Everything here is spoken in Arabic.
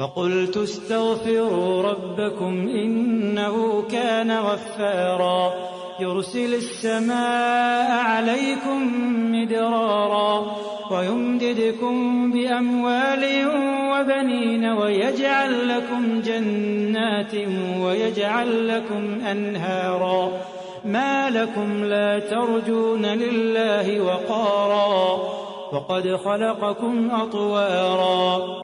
فقلت استغفروا ربكم إنه كان غفارا يرسل السماء عليكم مدرارا ويمددكم بأموال وبنين ويجعل لكم جنات ويجعل لكم أنهارا ما لكم لا ترجون لله وقارا وقد خلقكم أطوارا